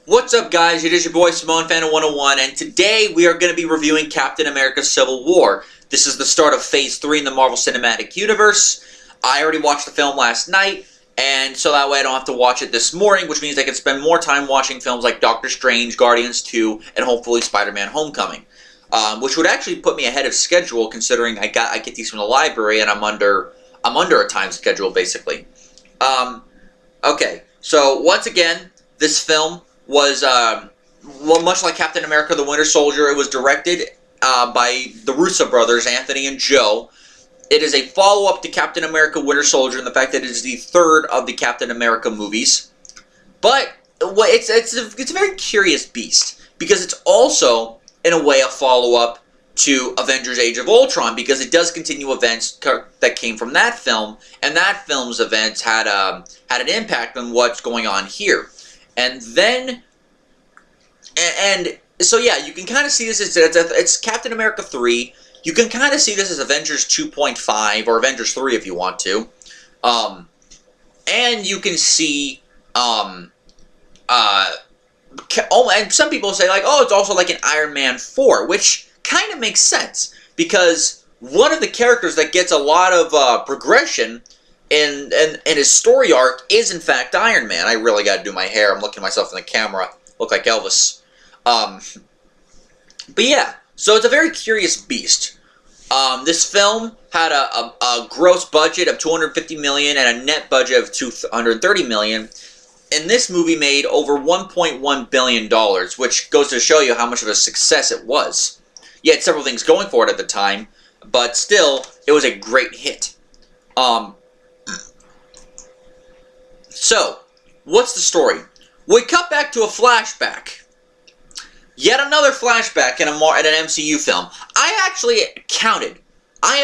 What's up, guys? It is your boy Simone Fan 101, and today we are going to be reviewing Captain America Civil War. This is the start of Phase 3 in the Marvel Cinematic Universe. I already watched the film last night, and so that way I don't have to watch it this morning, which means I can spend more time watching films like Doctor Strange, Guardians 2, and hopefully Spider-Man Homecoming. Which would actually put me ahead of schedule, considering I get these from the library, and I'm under a time schedule, basically. Okay, so once again, this film was, well, much like Captain America the Winter Soldier, it was directed by the Russo brothers, Anthony and Joe. It is a follow-up to Captain America Winter Soldier in the fact that it is the third of the Captain America movies. But it's a very curious beast, because it's also, in a way, a follow-up to Avengers Age of Ultron, because it does continue events that came from that film, and that film's events had an impact on what's going on here. And then, so yeah, you can kind of see this as, it's Captain America 3, you can kind of see this as Avengers 2.5, or Avengers 3 if you want to, and you can see, and some people say, like, oh, it's also like an Iron Man 4, which kind of makes sense, because one of the characters that gets a lot of progression in his story arc is, in fact, Iron Man. I really got to do my hair. I'm looking at myself in the camera. Look like Elvis. But yeah, so it's a very curious beast. This film had a gross budget of $250 million and a net budget of $230 million. And this movie made over $1.1 billion, which goes to show you how much of a success it was. You had several things going for it at the time, but still, it was a great hit. So, what's the story? We cut back to a flashback. Yet another flashback in an MCU film. I have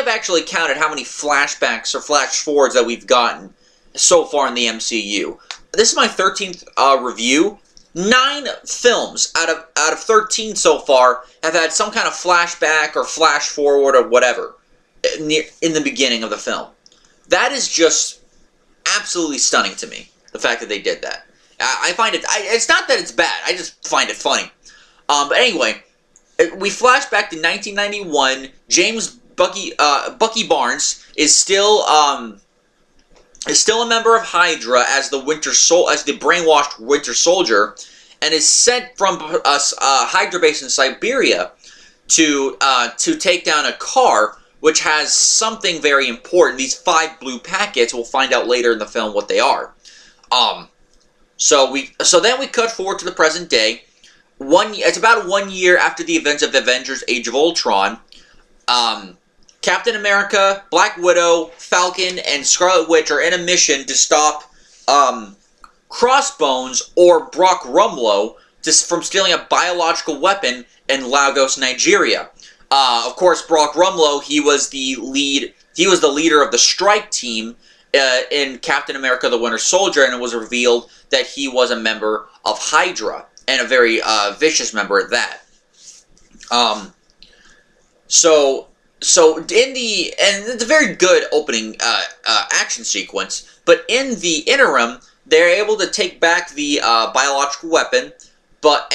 actually counted how many flashbacks or flash forwards that we've gotten so far in the MCU. This is my 13th review. 9 films out of 13 so far have had some kind of flashback or flash forward or whatever in the beginning of the film. That is just absolutely stunning to me, the fact that they did that. I find it, it's not that it's bad, I just find it funny. But anyway, we flash back to 1991. James Bucky Barnes is still a member of Hydra as the brainwashed Winter Soldier, and is sent from a Hydra base in Siberia to take down a car which has something very important. These 5 blue packets, we'll find out later in the film what they are. So then we cut forward to the present day. It's about 1 year after the events of Avengers Age of Ultron. Captain America, Black Widow, Falcon, and Scarlet Witch are in a mission to stop Crossbones, or Brock Rumlow, from stealing a biological weapon in Lagos, Nigeria. Of course, Brock Rumlow, he was the leader of the strike team in Captain America the Winter Soldier, and it was revealed that he was a member of Hydra, and a very vicious member at that. So it's a very good opening action sequence, but in the interim, they're able to take back the biological weapon, but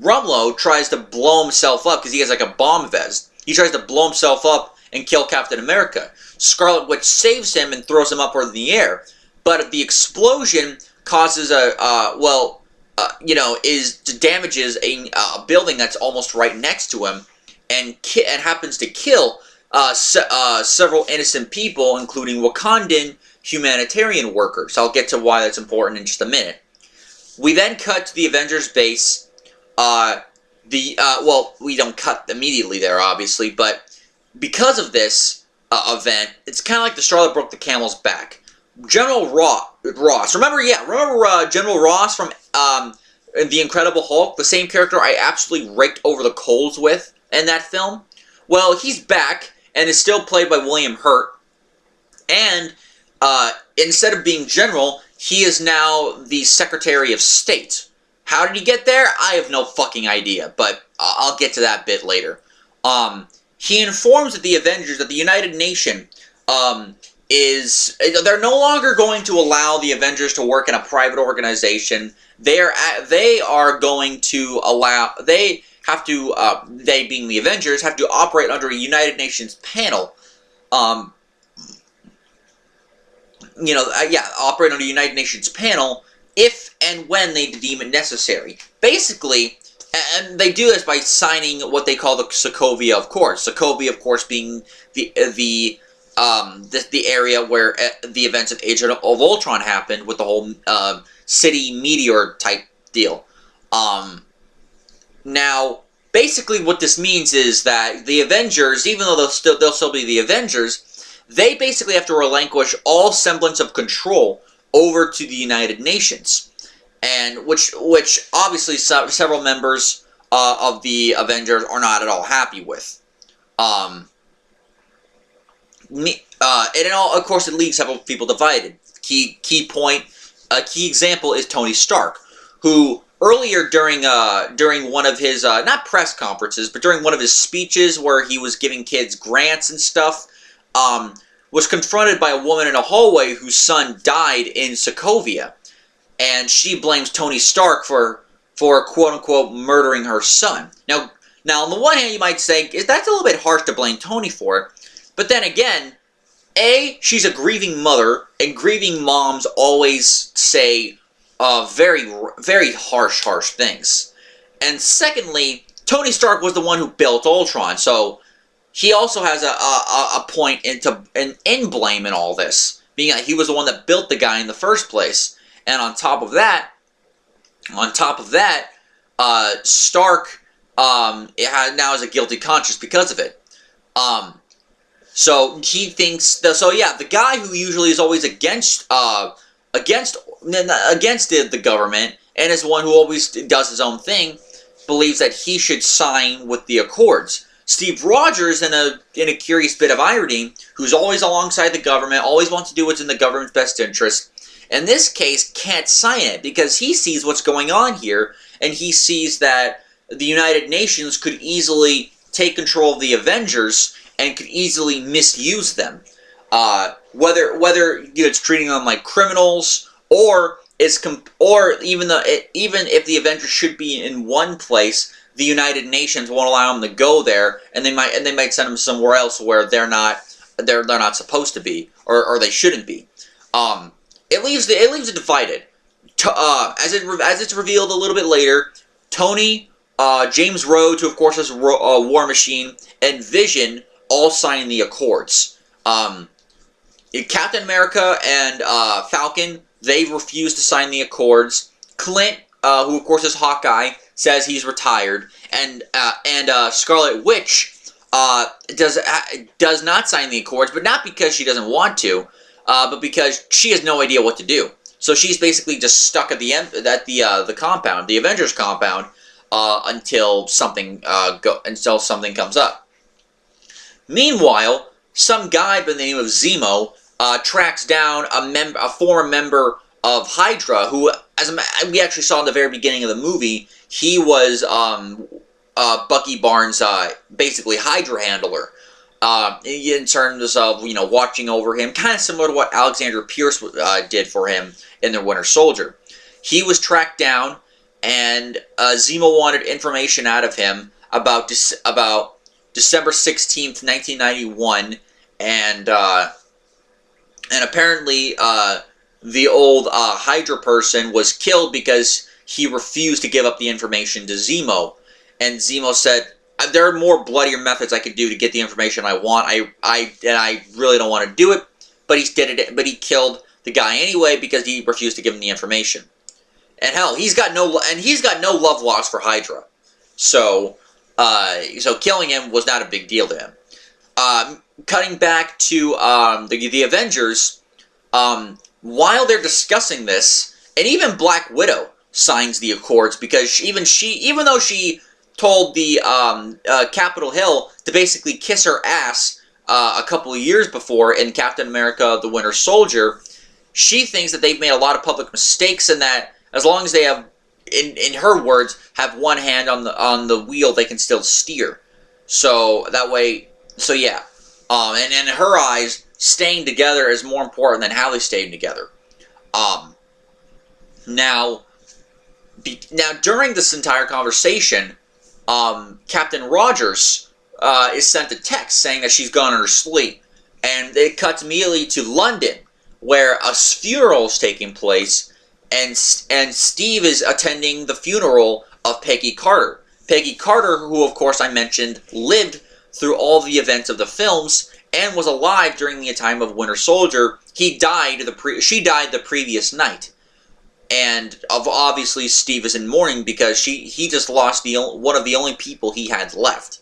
Rumlow tries to blow himself up because he has like a bomb vest. He tries to blow himself up and kill Captain America. Scarlet Witch saves him and throws him upward in the air, but the explosion causes damages a building that's almost right next to him, and happens to kill several innocent people, including Wakandan humanitarian workers. I'll get to why that's important in just a minute. We then cut to the Avengers base. We don't cut immediately there, obviously, but because of this event, it's kind of like the straw that broke the camel's back. General Ross. Remember General Ross from The Incredible Hulk? The same character I absolutely raked over the coals with in that film? Well, he's back, and is still played by William Hurt. And instead of being general, he is now the Secretary of State. How did he get there? I have no fucking idea, but I'll get to that bit later. He informs the Avengers that the United Nations is they're no longer going to allow the Avengers to work in a private organization. They are going to allow, they have to, they being the Avengers, have to operate under a United Nations panel. Operate under a United Nations panel if and when they deem it necessary. Basically, and they do this by signing what they call the Sokovia Accord. Sokovia, of course, being the area where the events of Age of Ultron happened with the whole city meteor type deal. Now, basically, what this means is that the Avengers, even though they'll still be the Avengers, they basically have to relinquish all semblance of control over to the United Nations, and which obviously several members of the Avengers are not at all happy with. And of course, it leaves several people divided. Key example is Tony Stark, who earlier during one of his not press conferences, but during one of his speeches where he was giving kids grants and stuff, was confronted by a woman in a hallway whose son died in Sokovia, and she blames Tony Stark for quote-unquote murdering her son. Now on the one hand, you might say, that's a little bit harsh to blame Tony for it, but then again, she's a grieving mother, and grieving moms always say very, very harsh things. And secondly, Tony Stark was the one who built Ultron, so he also has a point in blame in all this, being that he was the one that built the guy in the first place. And on top of that, Stark now has a guilty conscience because of it. So he thinks the guy who usually is always against the government and is the one who always does his own thing, believes that he should sign with the Accords. Steve Rogers, in a curious bit of irony, who's always alongside the government, always wants to do what's in the government's best interest, in this case can't sign it because he sees what's going on here, and he sees that the United Nations could easily take control of the Avengers and could easily misuse them. Whether it's treating them like criminals, or even if the Avengers should be in one place, the United Nations won't allow them to go there, and they might send them somewhere else where they're not supposed to be, or they shouldn't be. It leaves it divided. As it's revealed a little bit later, Tony, James Rhodes, who of course is War Machine, and Vision all sign the Accords. Captain America and Falcon, they refuse to sign the Accords. Clint, who of course is Hawkeye, says he's retired, and Scarlet Witch does not sign the Accords, but not because she doesn't want to, but because she has no idea what to do. So she's basically just stuck at the compound, the Avengers compound, until something comes up. Meanwhile, some guy by the name of Zemo tracks down a former member of Hydra, who, as we actually saw in the very beginning of the movie, he was Bucky Barnes' basically Hydra handler, in terms of watching over him, kind of similar to what Alexander Pierce did for him in The Winter Soldier. He was tracked down, and Zemo wanted information out of him about December 16th, 1991, and apparently the old Hydra person was killed because he refused to give up the information to Zemo. And Zemo said, there are more bloodier methods I could do to get the information I want. I really don't want to do it, but he killed the guy anyway because he refused to give him the information. And hell, he's got no love lost for Hydra. So killing him was not a big deal to him. Cutting back to the Avengers, while they're discussing this, and even Black Widow signs the Accords because even though she told the Capitol Hill to basically kiss her ass a couple of years before in Captain America: The Winter Soldier, she thinks that they've made a lot of public mistakes, and that as long as they have, in her words, have one hand on the wheel, they can still steer. So that way, and in her eyes, staying together is more important than how they stayed together. Now during this entire conversation, Captain Rogers is sent a text saying that she's gone in her sleep. And it cuts immediately to London, where a funeral is taking place, and Steve is attending the funeral of Peggy Carter. Peggy Carter, who of course I mentioned, lived through all the events of the films and was alive during the time of Winter Soldier. She died the previous night. And obviously Steve is in mourning because he just lost one of the only people he had left.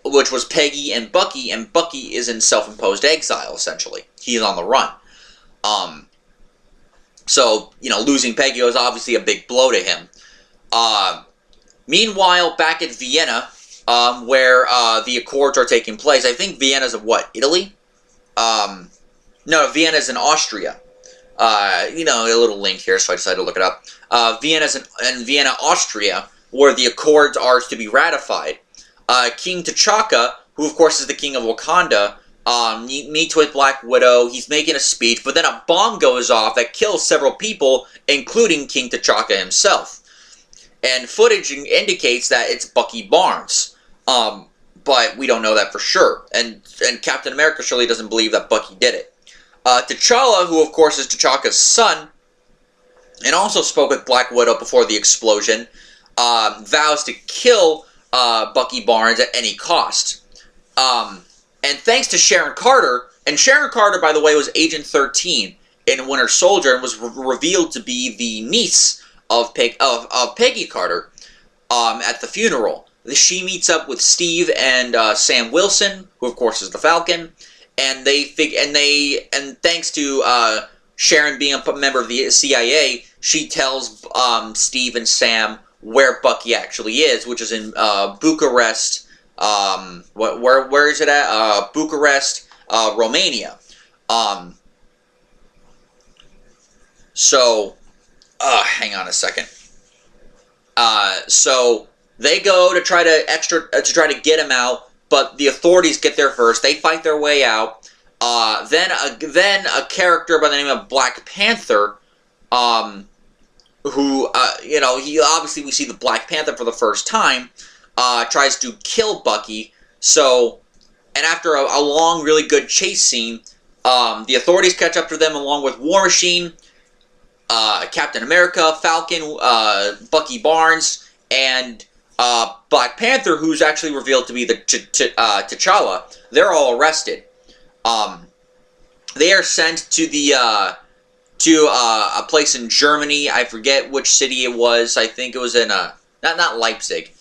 Which was Peggy and Bucky is in self-imposed exile, essentially. He's on the run. So, losing Peggy was obviously a big blow to him. Meanwhile, back at Vienna, where the Accords are taking place, I think Vienna's in Italy? No, Vienna's in Austria. A little link here, so I decided to look it up. Vienna's in Vienna, Austria, where the Accords are to be ratified. King T'Chaka, who of course is the king of Wakanda, meets with Black Widow. He's making a speech, but then a bomb goes off that kills several people, including King T'Chaka himself. And footage indicates that it's Bucky Barnes, but we don't know that for sure. And Captain America surely doesn't believe that Bucky did it. T'Challa, who of course is T'Chaka's son, and also spoke with Black Widow before the explosion, vows to kill Bucky Barnes at any cost. And thanks to Sharon Carter, and Sharon Carter, by the way, was Agent 13 in Winter Soldier and was revealed to be the niece of Peggy Carter at the funeral. She meets up with Steve and Sam Wilson, who of course is the Falcon, and thanks to Sharon being a member of the CIA, she tells Steve and Sam where Bucky actually is, which is in Bucharest. Where is it at? Bucharest, Romania. Hang on a second. So they go to try to get him out, but the authorities get there first. They fight their way out. Then a character by the name of Black Panther, who obviously we see the Black Panther for the first time, tries to kill Bucky. And after a long, really good chase scene, the authorities catch up to them along with War Machine, Captain America, Falcon, Bucky Barnes, and Black Panther, who's actually revealed to be the T'Challa. They're all arrested. They are sent to a place in Germany. I forget which city it was. I think it was in not Leipzig,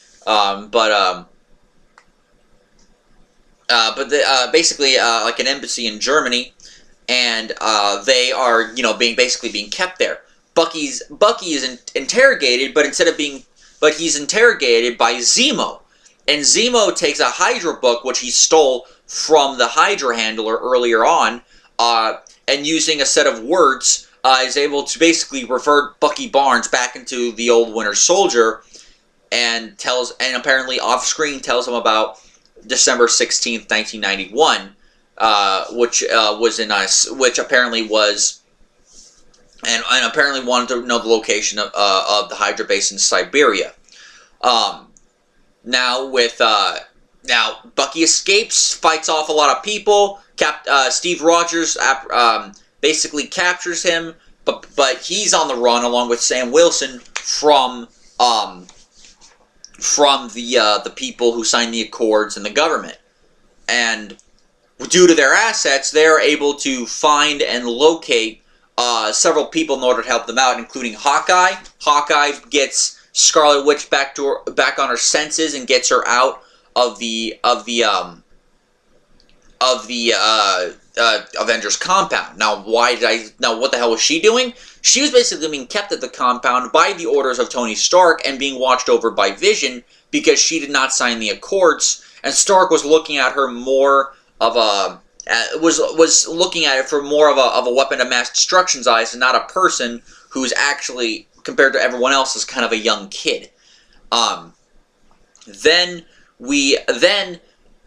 basically like an embassy in Germany, and they are being kept there. Bucky is interrogated, but he's interrogated by Zemo, and Zemo takes a Hydra book which he stole from the Hydra handler earlier on, and using a set of words is able to basically revert Bucky Barnes back into the old Winter Soldier, and apparently off screen tells him about December 16th, 1991, which apparently was, and apparently wanted to know the location of the Hydra base in Siberia. Now Bucky escapes, fights off a lot of people. Steve Rogers basically captures him, but he's on the run along with Sam Wilson from the people who signed the Accords and the government. And due to their assets, they are able to find and locate several people in order to help them out, including Hawkeye. Hawkeye gets Scarlet Witch back on her senses and gets her out of the Avengers compound. Now, what the hell was she doing? She was basically being kept at the compound by the orders of Tony Stark and being watched over by Vision because she did not sign the Accords, and Stark was looking at her more of a was looking at it for more of a weapon of mass destruction's eyes, and not a person who's actually, compared to everyone else, is kind of a young kid. Then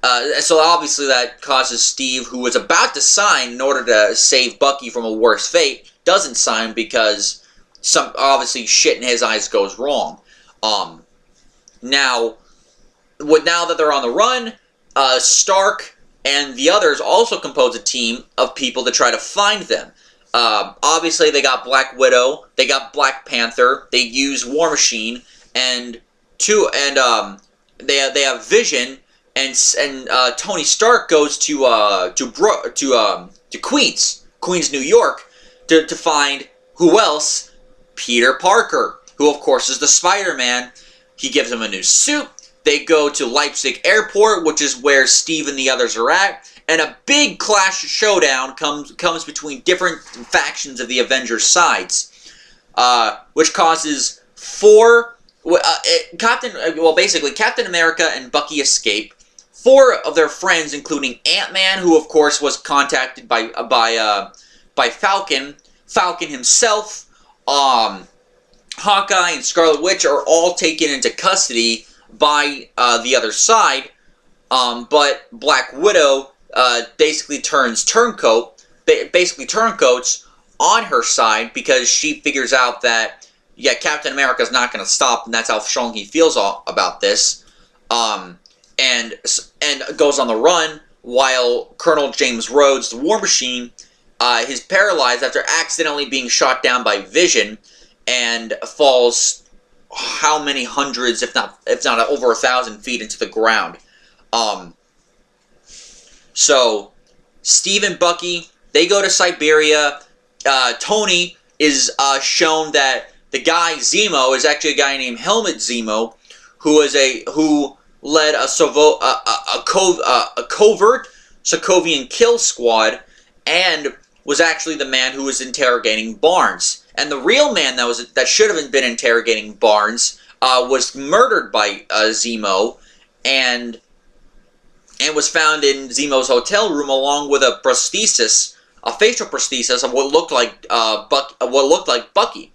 So obviously that causes Steve, who was about to sign in order to save Bucky from a worse fate, doesn't sign because some obviously shit in his eyes goes wrong. Now that they're on the run, Stark and the others also compose a team of people to try to find them. Obviously, they got Black Widow, they got Black Panther, they use War Machine, and they have Vision. And Tony Stark goes to Queens, New York, to find who else? Peter Parker, who of course is the Spider-Man. He gives him a new suit. They go to Leipzig Airport, which is where Steve and the others are at, and a big showdown comes between different factions of the Avengers sides, which causes Captain America and Bucky escape. 4 of their friends, including Ant-Man, who of course was contacted by Falcon himself, Hawkeye and Scarlet Witch are all taken into custody by the other side, but Black Widow basically turncoats on her side because she figures out that Captain America's not going to stop, and that's how strong he feels about this. And goes on the run while Colonel James Rhodes, the War Machine, is paralyzed after accidentally being shot down by Vision and falls how many hundreds, if not over 1,000 feet into the ground. So Steve and Bucky, they go to Siberia. Tony is shown that the guy Zemo is actually a guy named Helmut Zemo, who led a covert Sokovian kill squad, and was actually the man who was interrogating Barnes. And the real man that should have been interrogating Barnes was murdered by Zemo, and was found in Zemo's hotel room along with a facial prosthesis of what looked like Bucky.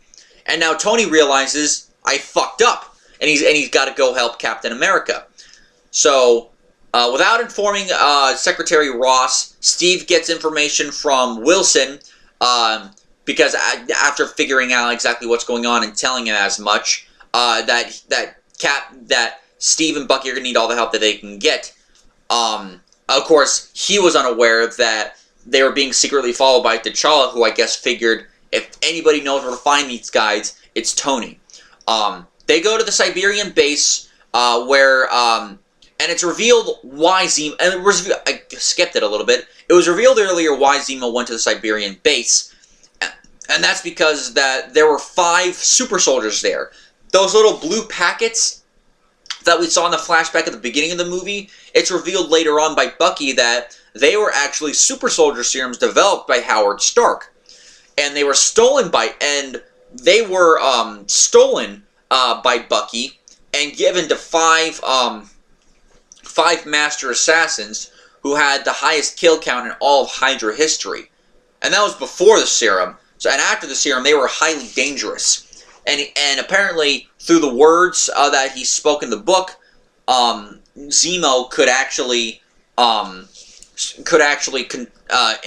And now Tony realizes, I fucked up, and he's got to go help Captain America. So, without informing Secretary Ross, Steve gets information from Wilson, because after figuring out exactly what's going on and telling him as much, that Steve and Bucky are going to need all the help that they can get. Of course, he was unaware that they were being secretly followed by T'Challa, who I guess figured if anybody knows where to find these guys, it's Tony. They go to the Siberian base, where and it's revealed why Zemo... I skipped it a little bit. It was revealed earlier why Zemo went to the Siberian base. And that's because there were 5 super soldiers there. Those little blue packets that we saw in the flashback at the beginning of the movie, it's revealed later on by Bucky that they were actually super soldier serums developed by Howard Stark. And they were stolen by Bucky and given to 5 master assassins who had the highest kill count in all of Hydra history. And that was before the serum. So, and after the serum, they were highly dangerous. And apparently, through the words that he spoke in the book, Zemo could actually in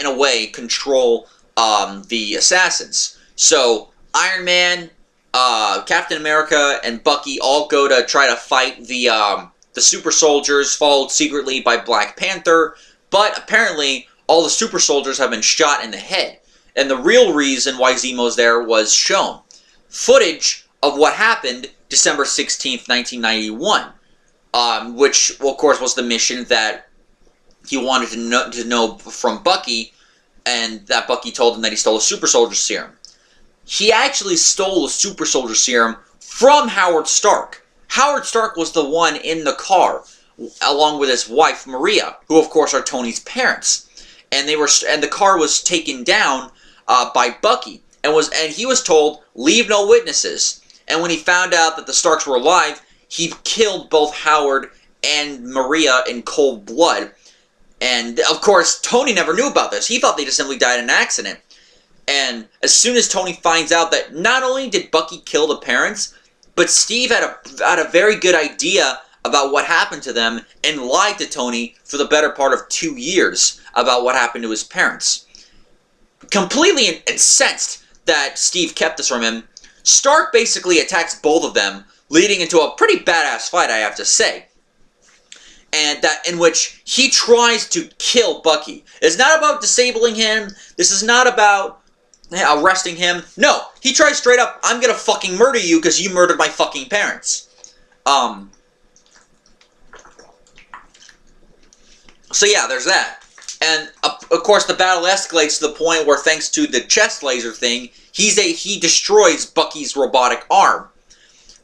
a way, control the assassins. So, Iron Man, Captain America, and Bucky all go to try to fight the super soldiers, followed secretly by Black Panther, but apparently all the super soldiers have been shot in the head. And the real reason why Zemo's there was shown. Footage of what happened December 16th, 1991, which, well, of course, was the mission that he wanted to know from Bucky, and that Bucky told him that he stole a super soldier serum. He actually stole a super soldier serum from Howard Stark. Howard Stark was the one in the car, along with his wife Maria, who of course are Tony's parents, and the car was taken down by Bucky, and he was told, leave no witnesses. And when he found out that the Starks were alive, he killed both Howard and Maria in cold blood. And of course, Tony never knew about this. He thought they just simply died in an accident. And as soon as Tony finds out that not only did Bucky kill the parents, but Steve had a very good idea about what happened to them and lied to Tony for the better part of 2 years about what happened to his parents. Completely incensed that Steve kept this from him, Stark basically attacks both of them, leading into a pretty badass fight, I have to say. And that in which he tries to kill Bucky. It's not about disabling him. This is not about arresting him. No, he tries straight up, I'm gonna fucking murder you because you murdered my fucking parents. So yeah, there's that. And of course the battle escalates to the point where, thanks to the chest laser thing, he destroys Bucky's robotic arm.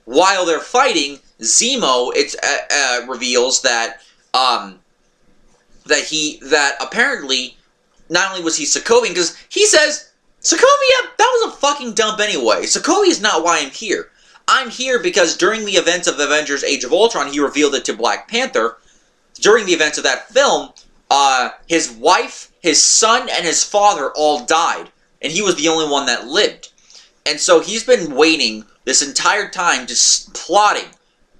While they're fighting, Zemo reveals that apparently not only was he Sokovian, because he says, Sokovia, that was a fucking dump anyway. Sokovia is not why I'm here. I'm here because during the events of Avengers Age of Ultron, he revealed it to Black Panther. During the events of that film, his wife, his son, and his father all died. And he was the only one that lived. And so he's been waiting this entire time, just plotting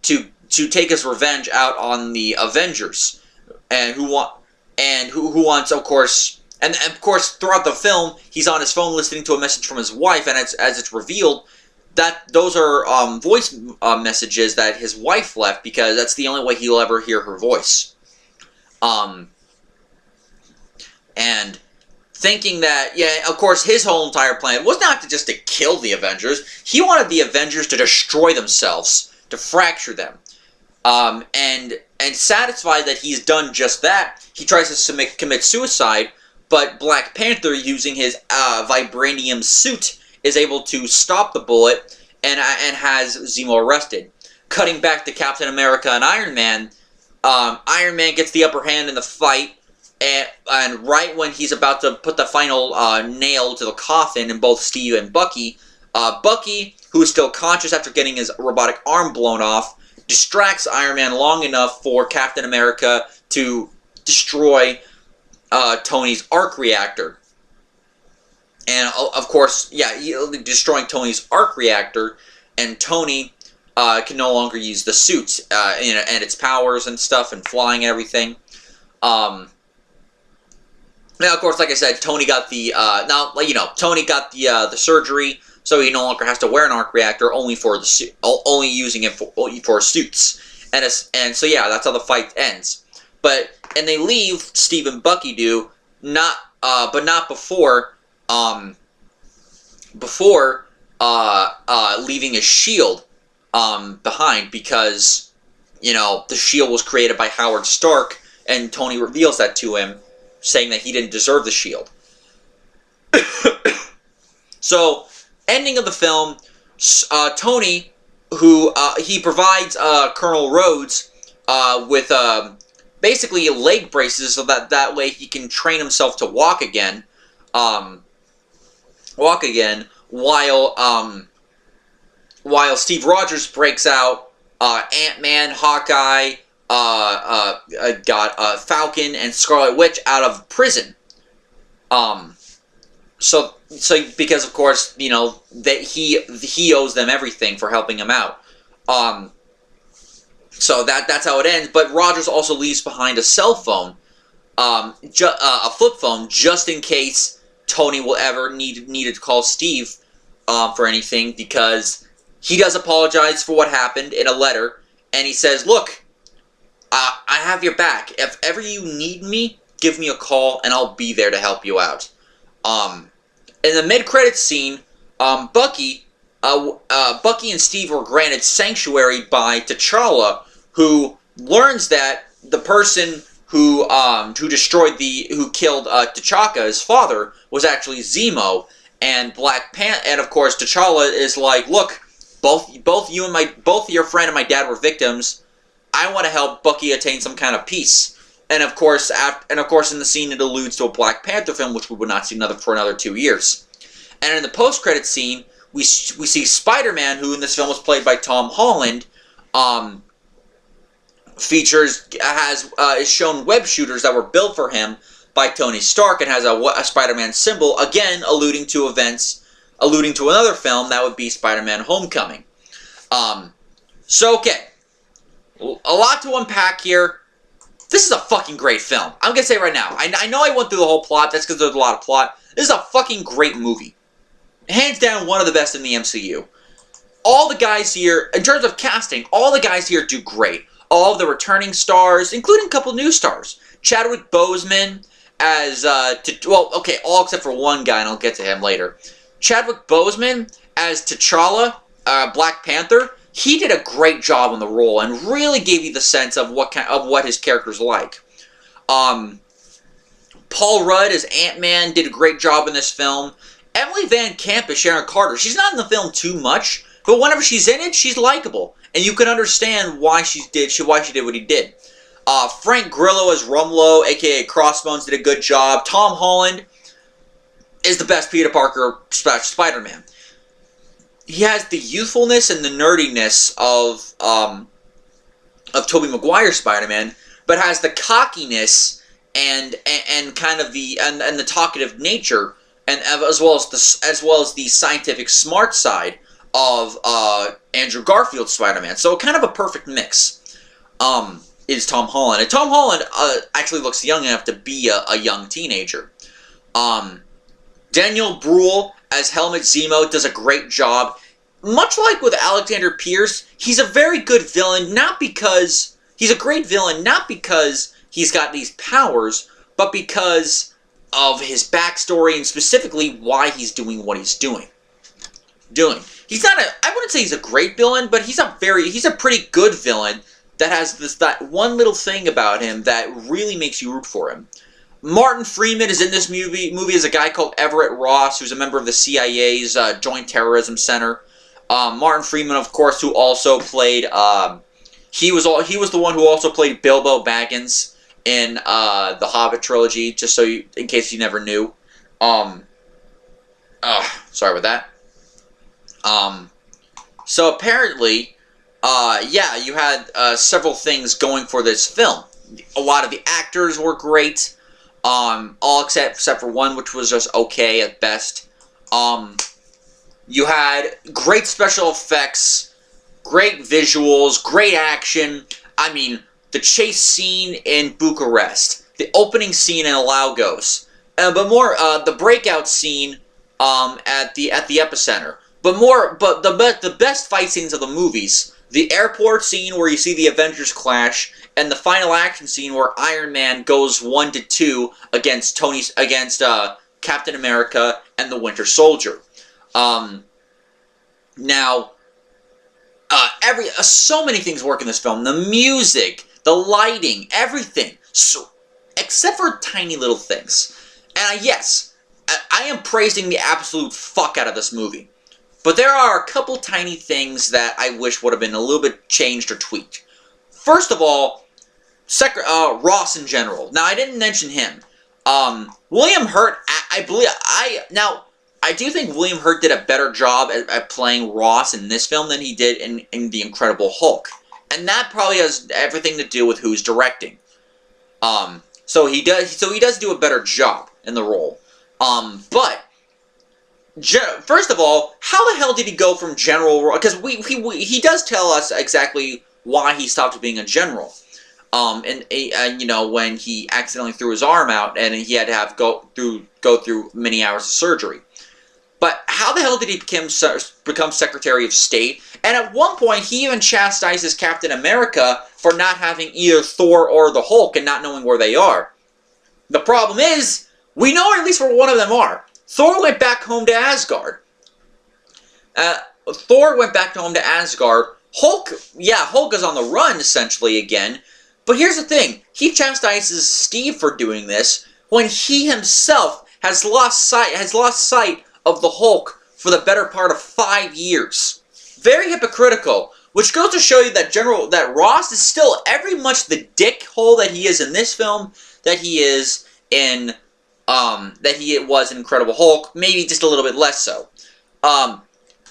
to take his revenge out on the Avengers. And who wants, of course... And of course, throughout the film, he's on his phone listening to a message from his wife, and as it's revealed, that those are voice messages that his wife left, because that's the only way he'll ever hear her voice. And thinking that, yeah, of course, his whole entire plan was not just to kill the Avengers. He wanted the Avengers to destroy themselves, to fracture them. And satisfied that he's done just that, he tries to commit suicide. But Black Panther, using his vibranium suit, is able to stop the bullet and has Zemo arrested. Cutting back to Captain America and Iron Man, Iron Man gets the upper hand in the fight, and right when he's about to put the final nail to the coffin in both Steve and Bucky, Bucky, who is still conscious after getting his robotic arm blown off, distracts Iron Man long enough for Captain America to destroy Tony's arc reactor. And of course, yeah, destroying Tony's arc reactor, and Tony can no longer use the suit and its powers and stuff, and flying and everything. Now, of course, like I said, Tony got the Tony got the surgery, so he no longer has to wear an arc reactor, only for the suit, only using it for suits. And so yeah, that's how the fight ends. And they leave, Steve and Bucky do, but not before leaving his shield behind, because, the shield was created by Howard Stark, and Tony reveals that to him, saying that he didn't deserve the shield. So, ending of the film, Tony, who, he provides Colonel Rhodes with basically leg braces, so that way he can train himself to walk again. While Steve Rogers breaks out Ant-Man, Hawkeye, got Falcon and Scarlet Witch out of prison. So because of course, that he owes them everything for helping him out. So that's how it ends. But Rogers also leaves behind a cell phone, a flip phone, just in case Tony will ever need to call Steve for anything, because he does apologize for what happened in a letter, and he says, "Look, I have your back. If ever you need me, give me a call, and I'll be there to help you out." In the mid-credits scene, Bucky and Steve were granted sanctuary by T'Challa, who learns that the person who killed T'Chaka, his father, was actually Zemo, and and of course T'Challa is like, "Look, both your friend and my dad were victims. I want to help Bucky attain some kind of peace." And of course, in the scene, it alludes to a Black Panther film, which we would not see for another 2 years. And in the post-credits scene, we see Spider-Man, who in this film was played by Tom Holland, is shown web shooters that were built for him by Tony Stark, and has a Spider-Man symbol, again alluding to another film that would be Spider-Man: Homecoming. So okay, A lot to unpack here. This is a fucking great film. I'm gonna say right now. I know I went through the whole plot. That's because there's a lot of plot. This is a fucking great movie. Hands down, one of the best in the MCU. All the guys here, in terms of casting, all the guys here do great. All of the returning stars, including a couple new stars. Chadwick Boseman as, all except for one guy, and I'll get to him later. Chadwick Boseman as T'Challa, Black Panther. He did a great job on the role and really gave you the sense of what his character's like. Paul Rudd as Ant-Man did a great job in this film. Emily Van Camp as Sharon Carter. She's not in the film too much, but whenever she's in it, she's likable, and you can understand why she did what he did. Frank Grillo as Rumlow, aka Crossbones, did a good job. Tom Holland is the best Peter Parker Spider-Man. He has the youthfulness and the nerdiness of Tobey Maguire's Spider-Man, but has the cockiness and kind of the talkative nature, and as well as the scientific smart side of Andrew Garfield's Spider-Man. So kind of a perfect mix is Tom Holland. And Tom Holland actually looks young enough to be a young teenager. Daniel Bruhl as Helmut Zemo does a great job. Much like with Alexander Pierce, he's a very good villain, not because he's a great villain, not because he's got these powers, but because of his backstory and specifically why he's doing what he's doing. He's not I wouldn't say he's a great villain, but he's a pretty good villain that has that one little thing about him that really makes you root for him. Martin Freeman is in this movie as a guy called Everett Ross, who's a member of the CIA's Joint Terrorism Center. Martin Freeman, of course, who also played he was the one who also played Bilbo Baggins in the Hobbit trilogy, just in case you never knew. Sorry about that. So apparently, you had several things going for this film. A lot of the actors were great. All except for one, which was just okay at best. You had great special effects, great visuals, great action. I mean, the chase scene in Bucharest, the opening scene in Lagos, but more the breakout scene at the epicenter. But the best fight scenes of the movies, the airport scene where you see the Avengers clash, and the final action scene where Iron Man goes 1-2 against Captain America and the Winter Soldier. So many things work in this film. The music, the lighting, everything. So, except for tiny little things. And yes, I am praising the absolute fuck out of this movie. But there are a couple tiny things that I wish would have been a little bit changed or tweaked. First of all, Ross in general. Now, I didn't mention him. William Hurt, I do think William Hurt did a better job at playing Ross in this film than he did in The Incredible Hulk. And that probably has everything to do with who's directing. So he does do a better job in the role. But first of all, how the hell did he go from general? Because he does tell us exactly why he stopped being a general. When he accidentally threw his arm out and he had to go through many hours of surgery. But how the hell did he become Secretary of State? And at one point, he even chastises Captain America for not having either Thor or the Hulk and not knowing where they are. The problem is, we know at least where one of them are. Thor went back home to Asgard. Hulk is on the run, essentially, again. But here's the thing. He chastises Steve for doing this when he himself has lost sight of the Hulk for the better part of 5 years. Very hypocritical, which goes to show you that Ross is still every much the dickhole that he is in this film, that he was in Incredible Hulk, maybe just a little bit less so.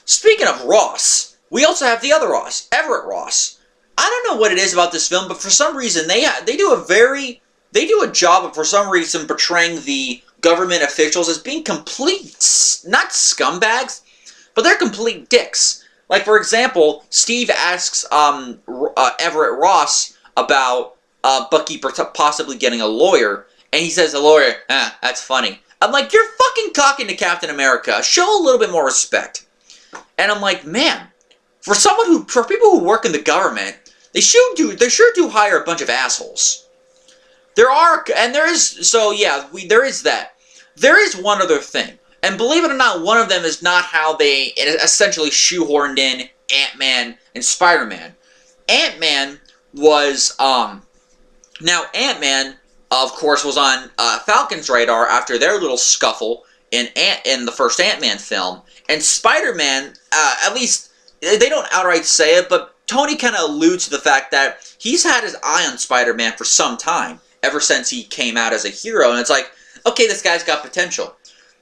Speaking of Ross, we also have the other Ross, Everett Ross. I don't know what it is about this film, but for some reason they do a job of, for some reason, portraying the government officials as being complete, not scumbags, but they're complete dicks. Like, for example, Steve asks Everett Ross about Bucky possibly getting a lawyer, and he says, a lawyer, that's funny. I'm like, you're fucking talking to Captain America. Show a little bit more respect. And I'm like, man, for people who work in the government, they sure do hire a bunch of assholes. There is that. There is one other thing. And believe it or not, one of them is not how they essentially shoehorned in Ant-Man and Spider-Man. Ant-Man was, now Ant-Man, of course, was on Falcon's radar after their little scuffle in the first Ant-Man film. And Spider-Man, at least, they don't outright say it, but Tony kind of alludes to the fact that he's had his eye on Spider-Man for some time, ever since he came out as a hero, and it's like, okay, this guy's got potential.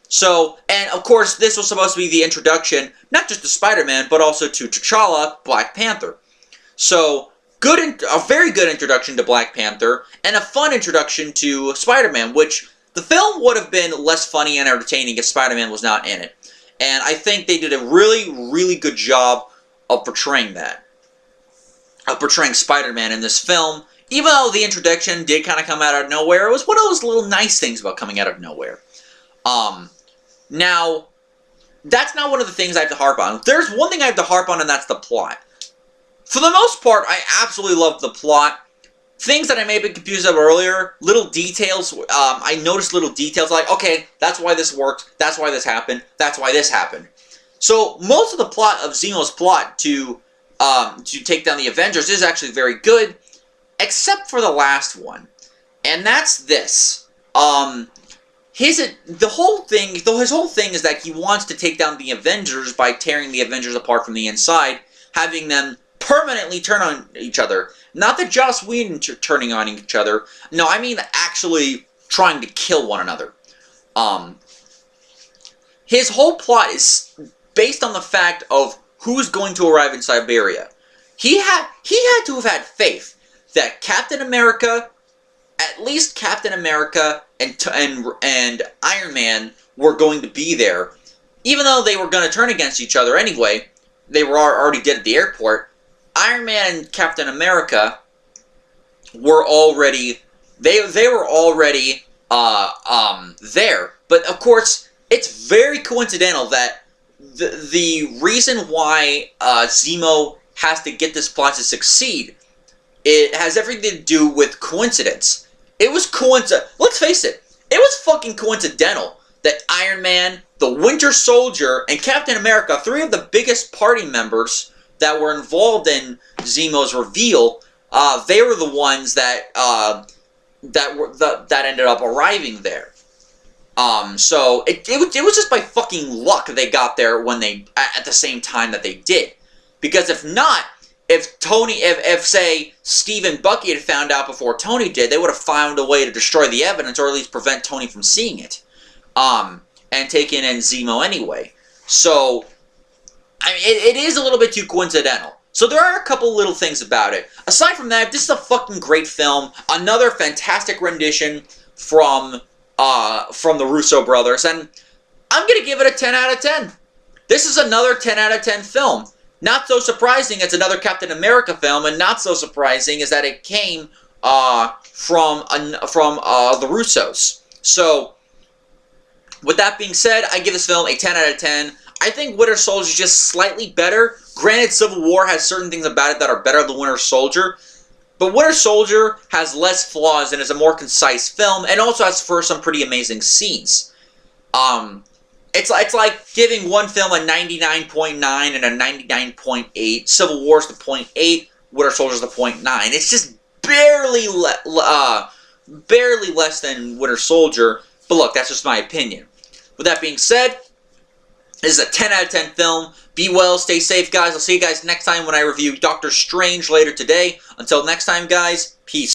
So, and of course, this was supposed to be the introduction, not just to Spider-Man, but also to T'Challa, Black Panther. So, a very good introduction to Black Panther, and a fun introduction to Spider-Man, which the film would have been less funny and entertaining if Spider-Man was not in it. And I think they did a really, really good job of portraying that. Of portraying Spider-Man in this film. Even though the introduction did kind of come out of nowhere, it was one of those little nice things about coming out of nowhere. Now, that's not one of the things I have to harp on. There's one thing I have to harp on, and that's the plot. For the most part, I absolutely love the plot. Things that I may have been confused about earlier, little details, I noticed little details like, okay, that's why this worked, that's why this happened, that's why this happened. So, most of the plot of Zemo's plot to take down the Avengers is actually very good, except for the last one. And that's this. His whole thing is that he wants to take down the Avengers by tearing the Avengers apart from the inside, having them permanently turn on each other. Not the Joss Whedon turning on each other. No, I mean actually trying to kill one another. His whole plot is based on the fact of who's going to arrive in Siberia. He had to have had faith that Captain America, at least Captain America and Iron Man were going to be there. Even though they were going to turn against each other anyway, they were already dead at the airport. Iron Man and Captain America were already there. But of course, it's very coincidental that the reason why Zemo has to get this plot to succeed, it has everything to do with coincidence. It was let's face it, it was fucking coincidental that Iron Man, the Winter Soldier, and Captain America, three of the biggest party members that were involved in Zemo's reveal, they were the ones that ended up arriving there. So it was just by fucking luck they got there when at the same time that they did. Because if not, if say Steve and Bucky had found out before Tony did, they would have found a way to destroy the evidence or at least prevent Tony from seeing it, and taking in Zemo anyway. So, I mean, it is a little bit too coincidental. So there are a couple little things about it. Aside from that, this is a fucking great film. Another fantastic rendition from the Russo brothers, and I'm gonna give it a 10 out of 10. This is another 10 out of 10 film. Not so surprising, it's another Captain America film, and not so surprising is that it came from the Russos. So, with that being said, I give this film a 10 out of 10. I think Winter Soldier is just slightly better. Granted, Civil War has certain things about it that are better than Winter Soldier, but Winter Soldier has less flaws and is a more concise film, and also has some pretty amazing scenes. It's like giving one film a 99.9 and a 99.8. Civil War's the 0.8, Winter Soldier's the 0.9. It's just barely less than Winter Soldier, but look, that's just my opinion. With that being said, this is a 10 out of 10 film. Be well, stay safe, guys. I'll see you guys next time when I review Doctor Strange later today. Until next time, guys, peace.